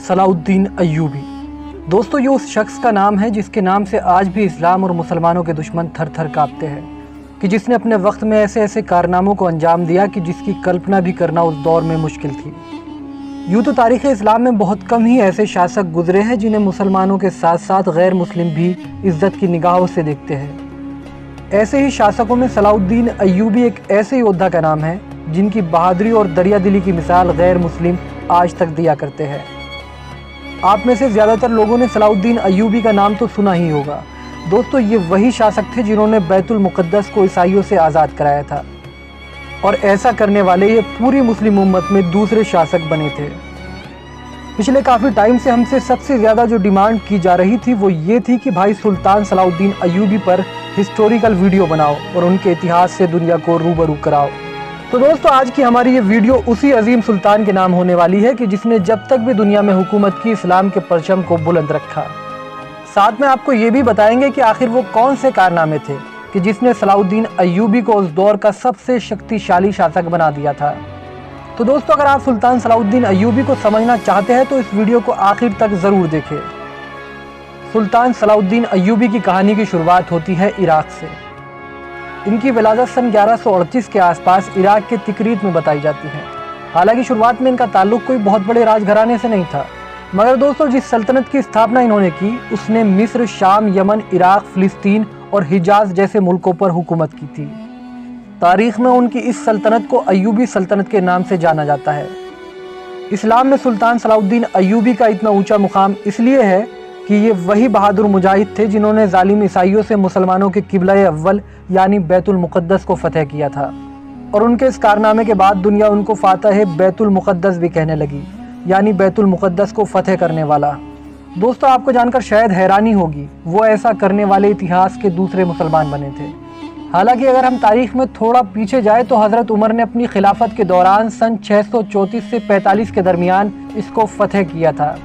Salauddin Ayyubi. दोस्तों, ये उस शख्स का नाम है जिसके नाम से आज भी इस्लाम और मुसलमानों के दुश्मन थर थर काँपते हैं, कि जिसने अपने वक्त में ऐसे ऐसे कारनामों को अंजाम दिया कि जिसकी कल्पना भी करना उस दौर में मुश्किल थी। यूँ तो तारीख़ इस्लाम में बहुत कम ही ऐसे शासक गुजरे हैं जिन्हें मुसलमानों के साथ साथ गैर मुस्लिम भी इज़्ज़त की निगाहों से देखते हैं। ऐसे ही शासकों में सलाउद्दीन अय्यूबी एक ऐसे योद्धा का नाम है जिनकी बहादुरी और दरिया दिली की मिसाल गैर मुस्लिम आज तक दिया करते हैं। आप में से ज़्यादातर लोगों ने सलाउद्दीन अय्यूबी का नाम तो सुना ही होगा। दोस्तों, ये वही शासक थे जिन्होंने बैतुल मुक़द्दस को ईसाइयों से आज़ाद कराया था, और ऐसा करने वाले ये पूरी मुस्लिम उम्मत में दूसरे शासक बने थे। पिछले काफ़ी टाइम से हमसे सबसे ज़्यादा जो डिमांड की जा रही थी वो ये थी कि भाई सुल्तान सलाउद्दीन अय्यूबी पर हिस्टोरिकल वीडियो बनाओ और उनके इतिहास से दुनिया को रूबरू कराओ। तो दोस्तों, आज की हमारी ये वीडियो उसी अजीम सुल्तान के नाम होने वाली है कि जिसने जब तक भी दुनिया में हुकूमत की इस्लाम के परचम को बुलंद रखा। साथ में आपको ये भी बताएंगे कि आखिर वो कौन से कारनामे थे कि जिसने सलाउद्दीन अय्यूबी को उस दौर का सबसे शक्तिशाली शासक बना दिया था। तो दोस्तों, अगर आप सुल्तान सलाउद्दीन अय्यूबी को समझना चाहते हैं तो इस वीडियो को आखिर तक ज़रूर देखें। सुल्तान सलाउद्दीन अय्यूबी की कहानी की शुरुआत होती है इराक़ से। इनकी विलादत सन 1138 के आसपास इराक़ के तिकरीत में बताई जाती है। हालांकि शुरुआत में इनका ताल्लुक़ कोई बहुत बड़े राजघराने से नहीं था, मगर दोस्तों जिस सल्तनत की स्थापना इन्होंने की उसने मिस्र, शाम, यमन, इराक़, फ़िलिस्तीन और हिजाज़ जैसे मुल्कों पर हुकूमत की थी। तारीख़ में उनकी इस सल्तनत को अय्यूबी सल्तनत के नाम से जाना जाता है। इस्लाम में सुल्तान सलाउद्दीन अय्यूबी का इतना ऊंचा मुकाम इसलिए है कि ये वही बहादुर मुजाहिद थे जिन्होंने जालिम ईसाइयों से मुसलमानों के किबला अव्वल यानी बैतुल मुक़द्दस को फ़तह किया था, और उनके इस कारनामे के बाद दुनिया उनको फ़ातह बैतुल मुक़द्दस भी कहने लगी, यानी बैतुल मुक़द्दस को फ़तह करने वाला। दोस्तों, आपको जानकर शायद हैरानी होगी, वो ऐसा करने वाले इतिहास के दूसरे मुसलमान बने थे। हालांकि अगर हम तारीख़ में थोड़ा पीछे जाए तो हज़रत उमर ने अपनी खिलाफत के दौरान सन 634 से 45 के दरमियान इसको फ़तह किया था।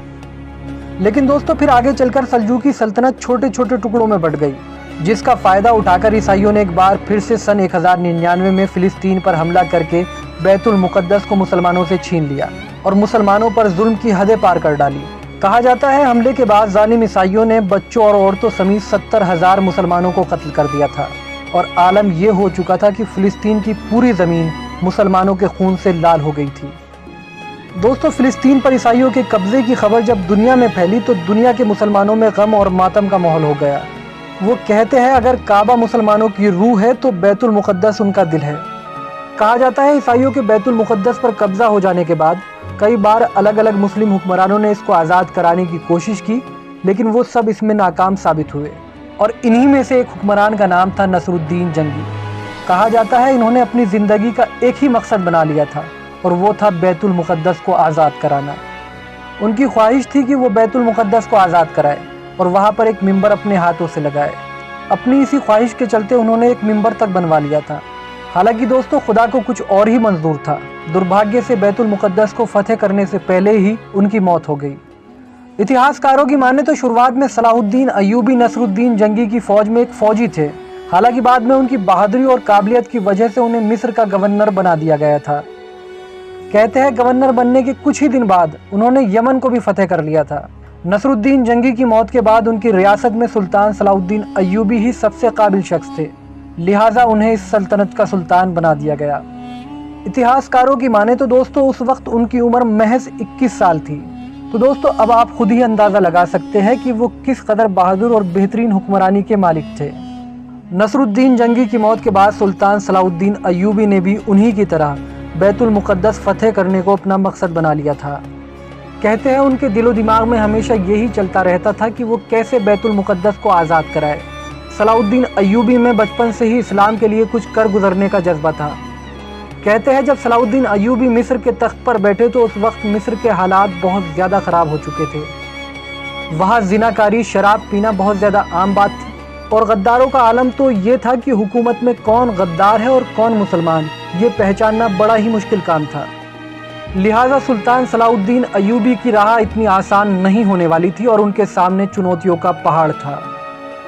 लेकिन दोस्तों, फिर आगे चलकर सल्जूकी सल्तनत छोटे छोटे टुकड़ों में बट गई, जिसका फ़ायदा उठाकर ईसाइयों ने एक बार फिर से सन 1099 में फ़िलिस्तीन पर हमला करके बैतुल मुक़द्दस को मुसलमानों से छीन लिया और मुसलमानों पर जुल्म की हदें पार कर डाली। कहा जाता है हमले के बाद जालिम ईसाइयों ने बच्चों और औरतों समेत 70,000 मुसलमानों को कत्ल कर दिया था, और आलम ये हो चुका था कि फ़िलिस्तीन की पूरी ज़मीन मुसलमानों के खून से लाल हो गई थी। दोस्तों, फ़िलिस्तीन पर ईसाइयों के कब्ज़े की खबर जब दुनिया में फैली तो दुनिया के मुसलमानों में गम और मातम का माहौल हो गया। वो कहते हैं अगर काबा मुसलमानों की रूह है तो बैतुल मुक़द्दस उनका दिल है। कहा जाता है ईसाइयों के बैतुल मुक़द्दस पर कब्ज़ा हो जाने के बाद कई बार अलग अलग मुस्लिम हुक्मरानों ने इसको आज़ाद कराने की कोशिश की, लेकिन वो सब इसमें नाकाम साबित हुए, और इन्हीं में से एक हुक्मरान का नाम था नसरुद्दीन जंगी। कहा जाता है इन्होंने अपनी ज़िंदगी का एक ही मकसद बना लिया था, और वो था बैतुल मुक़द्दस को आज़ाद कराना। उनकी ख्वाहिश थी कि वो बैतुल मुक़द्दस को आज़ाद कराए और वहाँ पर एक मिंबर अपने हाथों से लगाए। अपनी इसी ख्वाहिश के चलते उन्होंने एक मिंबर तक बनवा लिया था। हालांकि दोस्तों, खुदा को कुछ और ही मंजूर था। दुर्भाग्य से बैतुल मुक़द्दस को फ़तह करने से पहले ही उनकी मौत हो गई। इतिहासकारों की माने तो शुरुआत में सलाउद्दीन अय्यूबी नसरुद्दीन जंगी की फ़ौज में एक फ़ौजी थे। हालांकि बाद में उनकी बहादुरी और काबिलियत की वजह से उन्हें मिस्र का गवर्नर बना दिया गया था। कहते हैं गवर्नर बनने के कुछ ही दिन बाद उन्होंने यमन को भी फ़तह कर लिया था। नसरुद्दीन जंगी की मौत के बाद उनकी रियासत में सुल्तान सलाउद्दीन अय्यूबी ही सबसे काबिल शख्स थे, लिहाजा उन्हें इस सल्तनत का सुल्तान बना दिया गया। इतिहासकारों की माने तो दोस्तों उस वक्त उनकी उम्र महज 21 साल थी। तो दोस्तों, अब आप खुद ही अंदाज़ा लगा सकते हैं कि वो किस कदर बहादुर और बेहतरीन हुक्मरानी के मालिक थे। नसरुद्दीन जंगी की मौत के बाद सुल्तान सलाउद्दीन अय्यूबी ने भी उन्हीं की तरह बैतुल मुक़द्दस फ़तह करने को अपना मकसद बना लिया था। कहते हैं उनके दिलो दिमाग में हमेशा यही चलता रहता था कि वो कैसे बैतुल मुक़द्दस को आज़ाद कराए। सलाउद्दीन अय्यूबी में बचपन से ही इस्लाम के लिए कुछ कर गुजरने का जज्बा था। कहते हैं जब सलाउद्दीन अय्यूबी मिस्र के तख्त पर बैठे तो उस वक्त मिस्र के हालात बहुत ज़्यादा ख़राब हो चुके थे। वहाँ ज़िनाकारी, शराब पीना बहुत ज़्यादा आम बात थी, और गद्दारों का आलम तो ये था कि हुकूमत में कौन गद्दार है और कौन मुसलमान, ये पहचानना बड़ा ही मुश्किल काम था। लिहाजा सुल्तान सलाउद्दीन अय्यूबी की राह इतनी आसान नहीं होने वाली थी, और उनके सामने चुनौतियों का पहाड़ था।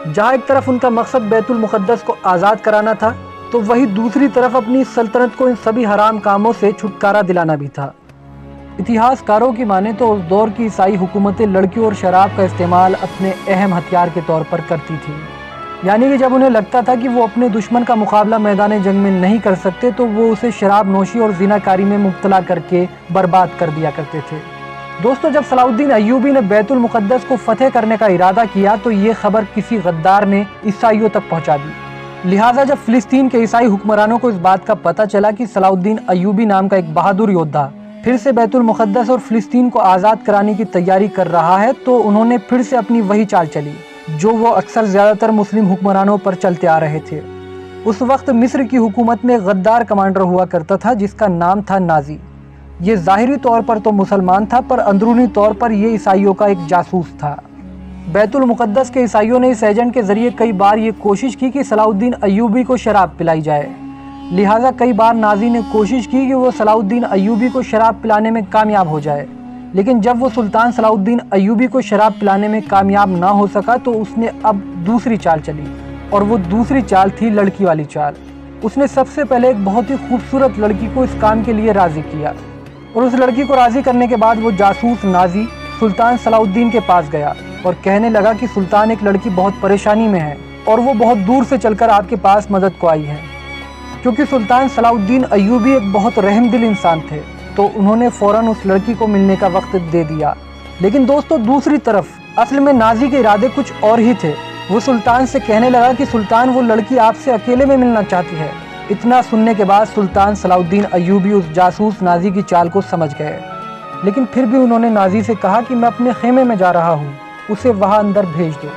जहाँ एक तरफ उनका मकसद बैतुल मुक़द्दस को आज़ाद कराना था, तो वही दूसरी तरफ अपनी सल्तनत को इन सभी हराम कामों से छुटकारा दिलाना भी था। इतिहास कारों की माने तो उस दौर की ईसाई हुकूमतें लड़कियों और शराब का इस्तेमाल अपने अहम हथियार के तौर पर करती थी। यानी कि जब उन्हें लगता था कि वो अपने दुश्मन का मुकाबला मैदान जंग में नहीं कर सकते तो वो उसे शराब नोशी और ज़िनाकारी में मुब्तला करके बर्बाद कर दिया करते थे। दोस्तों, जब सलाउद्दीन अय्यूबी ने बैतुल मुक़द्दस को फतेह करने का इरादा किया तो ये खबर किसी गद्दार ने ईसाइयों तक पहुंचा दी। लिहाजा जब फ़िलिस्तीन के ईसाई हुक्मरानों को इस बात का पता चला कि सलाउद्दीन अय्यूबी नाम का एक बहादुर योद्धा फिर से बैतुल मुक़द्दस और फ़िलिस्तीन को आज़ाद कराने की तैयारी कर रहा है, तो उन्होंने फिर से अपनी वही चाल चली जो वो अक्सर ज़्यादातर मुस्लिम हुक्मरानों पर चलते आ रहे थे। उस वक्त मिस्र की हुकूमत में गद्दार कमांडर हुआ करता था जिसका नाम था नाजी। ये ज़ाहिरी तौर पर तो मुसलमान था, पर अंदरूनी तौर पर ये ईसाइयों का एक जासूस था। बैतुल मुक़द्दस के ईसाइयों ने इस एजेंट के ज़रिए कई बार ये कोशिश की कि सलाउद्दीन अय्यूबी को शराब पिलाई जाए। लिहाजा कई बार नाजी ने कोशिश की कि वो सलाउद्दीन अय्यूबी को शराब पिलाने में कामयाब हो जाए, लेकिन जब वो सुल्तान सलाउद्दीन अय्यूबी को शराब पिलाने में कामयाब ना हो सका तो उसने अब दूसरी चाल चली, और वो दूसरी चाल थी लड़की वाली चाल। उसने सबसे पहले एक बहुत ही खूबसूरत लड़की को इस काम के लिए राज़ी किया, और उस लड़की को राज़ी करने के बाद वो जासूस नाजी सुल्तान सलाउद्दीन के पास गया और कहने लगा कि सुल्तान, एक लड़की बहुत परेशानी में है और वो बहुत दूर से चलकर आपके पास मदद को आई है। क्योंकि सुल्तान सलाउद्दीन अय्यूबी एक बहुत रहमदिल इंसान थे तो उन्होंने फ़ौरन उस लड़की को मिलने का वक्त दे दिया। लेकिन दोस्तों, दूसरी तरफ असल में नाजी के इरादे कुछ और ही थे। वो सुल्तान से कहने लगा कि सुल्तान, वो लड़की आपसे अकेले में मिलना चाहती है। इतना सुनने के बाद सुल्तान सलाउद्दीन अय्यूबी उस जासूस नाजी की चाल को समझ गए, लेकिन फिर भी उन्होंने नाजी से कहा कि मैं अपने खेमे में जा रहा हूँ, उसे वहाँ अंदर भेज दो।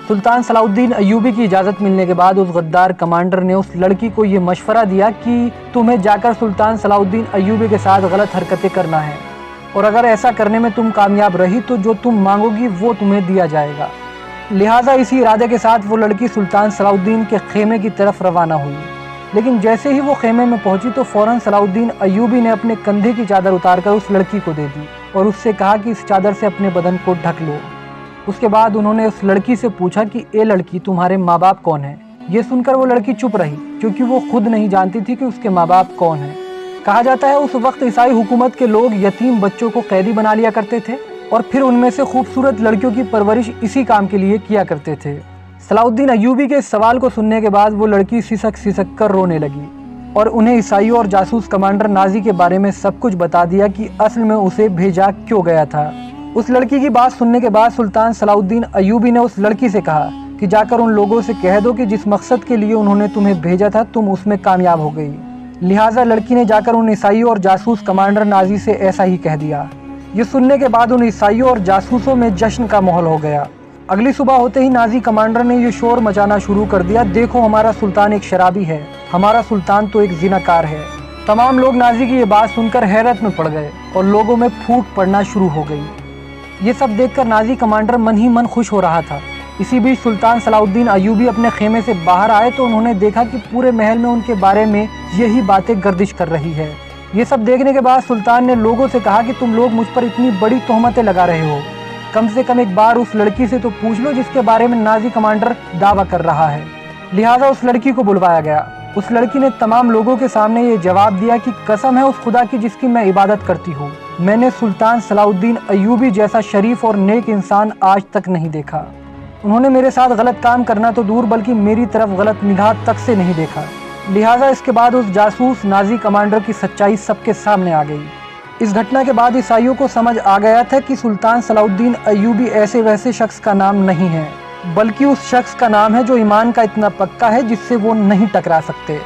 सुल्तान सलाउद्दीन अय्यूबी की इजाज़त मिलने के बाद उस गद्दार कमांडर ने उस लड़की को ये मशवरा दिया कि तुम्हें जाकर सुल्तान सलाउद्दीन अय्यूबी के साथ गलत हरकतें करना है, और अगर ऐसा करने में तुम कामयाब रही तो जो तुम मांगोगी वो तुम्हें दिया जाएगा। लिहाजा इसी इरादे के साथ वो लड़की सुल्तान सलाउद्दीन के खेमे की तरफ रवाना हुई। लेकिन जैसे ही वो खेमे में पहुंची तो फ़ौरन सलाउद्दीन अय्यूबी ने अपने कंधे की चादर उतारकर उस लड़की को दे दी और उससे कहा कि इस चादर से अपने बदन को ढक लो। उसके बाद उन्होंने उस लड़की से पूछा कि ए लड़की, तुम्हारे माँ बाप कौन हैं? ये सुनकर वो लड़की चुप रही, क्योंकि वो खुद नहीं जानती थी कि उसके माँ बाप कौन हैं। कहा जाता है उस वक्त ईसाई हुकूमत के लोग यतीम बच्चों को कैदी बना लिया करते थे और फिर उनमें से खूबसूरत लड़कियों की परवरिश इसी काम के लिए किया करते थे। सलाउद्दीन अय्यूबी के इस सवाल को सुनने के बाद वो लड़की सिसक सिसक कर रोने लगी और उन्हें ईसाइयों और जासूस कमांडर नाजी के बारे में सब कुछ बता दिया कि असल में उसे भेजा क्यों गया था। उस लड़की की बात सुनने के बाद सुल्तान सलाउद्दीन अय्यूबी ने उस लड़की से कहा कि जाकर उन लोगों से कह दो कि जिस मकसद के लिए उन्होंने तुम्हें भेजा था तुम उसमें कामयाब हो गई। लिहाजा लड़की ने जाकर उन ईसाइयों और जासूस कमांडर नाजी से ऐसा ही कह दिया। ये सुनने के बाद उन ईसाइयों और जासूसों में जश्न का माहौल हो गया। अगली सुबह होते ही नाजी कमांडर ने ये शोर मचाना शुरू कर दिया, देखो हमारा सुल्तान एक शराबी है, हमारा सुल्तान तो एक जिनाकार है। तमाम लोग नाजी की ये बात सुनकर हैरत में पड़ गए और लोगों में फूट पड़ना शुरू हो गई। ये सब देखकर नाजी कमांडर मन ही मन खुश हो रहा था। इसी बीच सुल्तान सलाउद्दीन अय्यूबी अपने खेमे से बाहर आए तो उन्होंने देखा कि पूरे महल में उनके बारे में यही बातें गर्दिश कर रही है। ये सब देखने के बाद सुल्तान ने लोगों से कहा कि तुम लोग मुझ पर इतनी बड़ी तोहमतें लगा रहे हो, कम से कम एक बार उस लड़की से तो पूछ लो जिसके बारे में नाजी कमांडर दावा कर रहा है। लिहाजा उस लड़की को बुलवाया गया। उस लड़की ने तमाम लोगों के सामने ये जवाब दिया कि कसम है उस खुदा की जिसकी मैं इबादत करती हूँ, मैंने सुल्तान सलाउद्दीन अय्यूबी जैसा शरीफ और नेक इंसान आज तक नहीं देखा। उन्होंने मेरे साथ गलत काम करना तो दूर बल्कि मेरी तरफ गलत निगाह तक से नहीं देखा। लिहाजा इसके बाद उस जासूस नाजी कमांडर की सच्चाई सबके सामने आ गई। इस घटना के बाद ईसाइयों को समझ आ गया था कि सुल्तान सलाउद्दीन अय्यूबी ऐसे वैसे शख्स का नाम नहीं है, बल्कि उस शख्स का नाम है जो ईमान का इतना पक्का है जिससे वो नहीं टकरा सकते।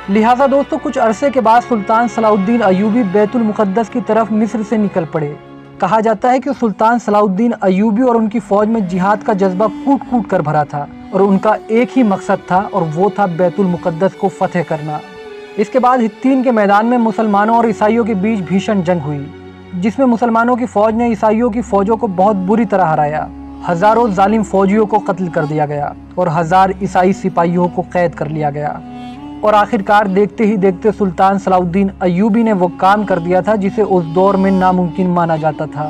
लिहाजा दोस्तों, कुछ अरसे के बाद सुल्तान सलाउद्दीन अय्यूबी बैतुल मुक़द्दस की तरफ मिस्र से निकल पड़े। कहा जाता है कि सुल्तान सलाउद्दीन अय्यूबी और उनकी फ़ौज में जिहाद का जज्बा कूट कूट कर भरा था और उनका एक ही मकसद था और वो था बैतुल मुक़द्दस को फतेह करना। इसके बाद हित्तीन के मैदान में मुसलमानों और ईसाइयों के बीच भीषण जंग हुई, जिसमें मुसलमानों की फ़ौज ने ईसाइयों की फ़ौजों को बहुत बुरी तरह हराया। हज़ारों जालिम फ़ौजियों को कत्ल कर दिया गया और 1000 ईसाई सिपाहियों को कैद कर लिया गया। और आखिरकार देखते ही देखते सुल्तान सलाउद्दीन अय्यूबी ने वो काम कर दिया था जिसे उस दौर में नामुमकिन माना जाता था।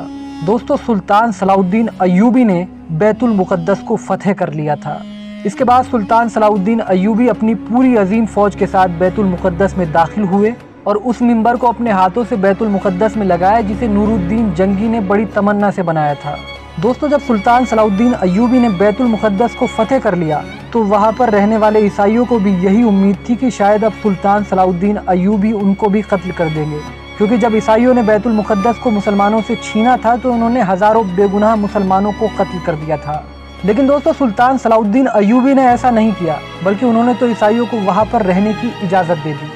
दोस्तों, सुल्तान सलाउद्दीन अय्यूबी ने बैतुल मुक़द्दस को फतेह कर लिया था। इसके बाद सुल्तान सलाउद्दीन अय्यूबी अपनी पूरी अजीम फ़ौज के साथ बैतुल मुक़द्दस में दाखिल हुए اور اس منبر کو اپنے ہاتھوں سے بیت المقدس میں لگایا جسے نور الدین جنگی نے بڑی تمنا سے بنایا تھا۔ دوستو جب سلطان صلاح الدین ایوبی نے بیت المقدس کو فتح کر لیا تو وہاں پر رہنے والے عیسائیوں کو بھی یہی امید تھی کہ شاید اب سلطان صلاح الدین ایوبی ان کو بھی قتل کر دیں گے، کیونکہ جب عیسائیوں نے بیت المقدس کو مسلمانوں سے چھینا تھا تو انہوں نے ہزاروں بے گناہ مسلمانوں کو قتل کر دیا تھا۔ لیکن دوستو سلطان صلاح الدین ایوبی نے ایسا نہیں کیا، بلکہ انہوں نے تو عیسائیوں کو وہاں پر رہنے کی اجازت دے دی۔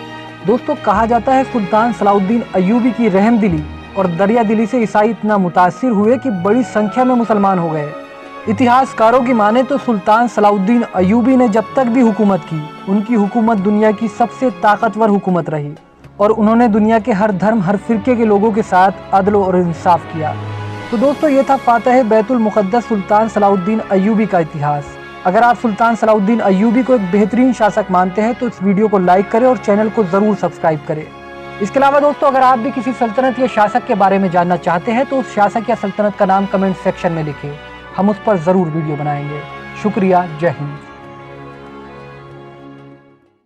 دوستو کہا جاتا ہے سلطان صلاح الدین ایوبی کی رحم دلی اور دریا دلی سے عیسائی اتنا متاثر ہوئے کہ بڑی سنکھیا میں مسلمان ہو گئے۔ اتہاس کاروں کی مانے تو سلطان صلاح الدین ایوبی نے جب تک بھی حکومت کی، ان کی حکومت دنیا کی سب سے طاقتور حکومت رہی، اور انہوں نے دنیا کے ہر دھرم ہر فرقے کے لوگوں کے ساتھ عدل اور انصاف کیا۔ تو دوستو یہ تھا فاتح بیت المقدس سلطان صلاح الدین ایوبی کا اتہاس۔ اگر آپ سلطان صلاح الدین ایوبی کو ایک بہترین شاسک مانتے ہیں تو اس ویڈیو کو لائک کریں اور چینل کو ضرور سبسکرائب کریں۔ اس کے علاوہ دوستو اگر آپ بھی کسی سلطنت یا شاسک کے بارے میں جاننا چاہتے ہیں تو اس شاسک یا سلطنت کا نام کمنٹ سیکشن میں لکھیں، ہم اس پر ضرور ویڈیو بنائیں گے۔ شکریہ، جے ہند۔